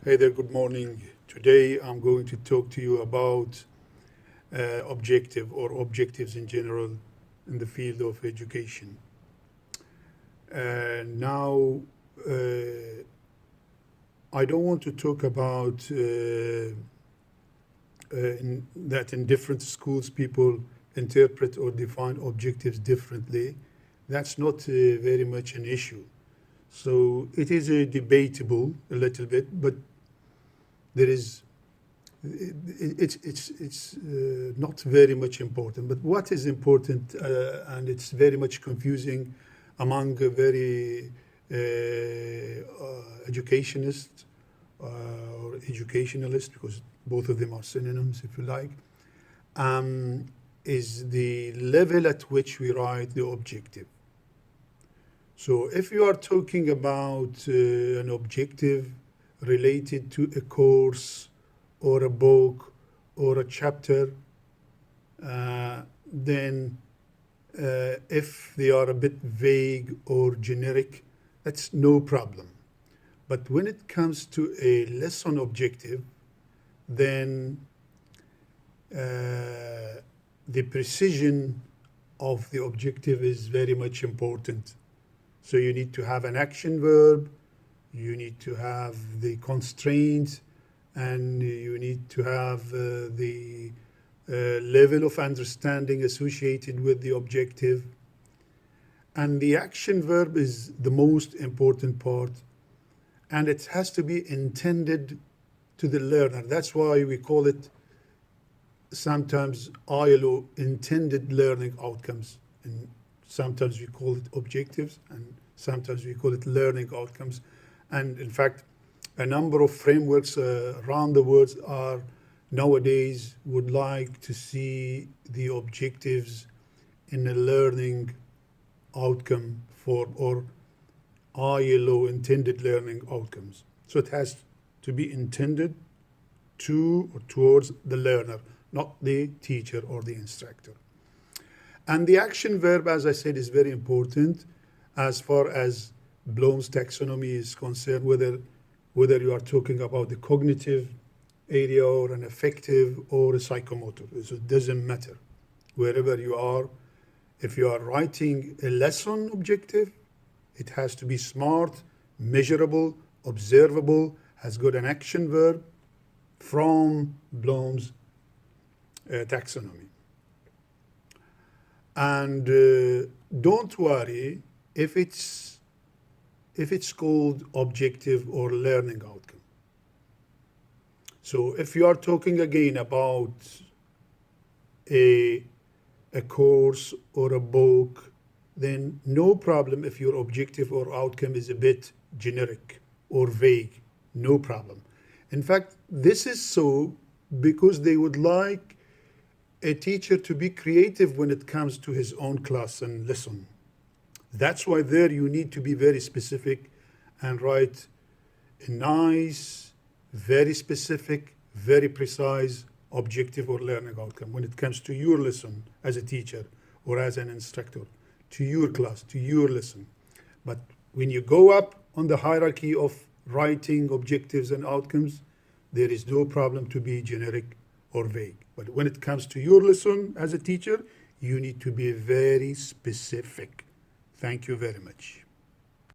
Hey there, good morning. Today I'm going to talk to you about objective or objectives in general in the field of education. Now, I don't want to talk about that in different schools people interpret or define objectives differently. That's not very much an issue. So it is debatable a little bit, but there is it's not very much important. But what is important, and it's very much confusing among very educationists or educationalists, because both of them are synonyms, if you like, is the level at which we write the objective. So if you are talking about an objective related to a course or a book or a chapter, then if they are a bit vague or generic, that's no problem. But when it comes to a lesson objective, then the precision of the objective is very much important. So you need to have an action verb, you need to have the constraints, and you need to have the level of understanding associated with the objective. And the action verb is the most important part, and it has to be intended to the learner. That's why we call it sometimes ILO, intended learning outcomes, and sometimes we call it objectives, and sometimes we call it learning outcomes. And in fact, a number of frameworks around the world are nowadays would like to see the objectives in a learning outcome for, or ILO, intended learning outcomes. So it has to be intended to or towards the learner, not the teacher or the instructor. And the action verb, as I said, is very important as far as Bloom's taxonomy is concerned, whether you are talking about the cognitive area or an affective or a psychomotor. So it doesn't matter. Wherever you are, if you are writing a lesson objective, it has to be smart, measurable, observable, has got an action verb from Bloom's taxonomy. And don't worry if it's called objective or learning outcome. So if you are talking again about a course or a book, then no problem if your objective or outcome is a bit generic or vague, no problem. In fact, this is so because they would like a teacher to be creative when it comes to his own class and lesson. That's why there you need to be very specific and write a nice, very specific, very precise objective or learning outcome when it comes to your lesson as a teacher or as an instructor, to your class, to your lesson. But when you go up on the hierarchy of writing objectives and outcomes, there is no problem to be generic or vague. But when it comes to your lesson as a teacher, you need to be very specific. Thank you very much.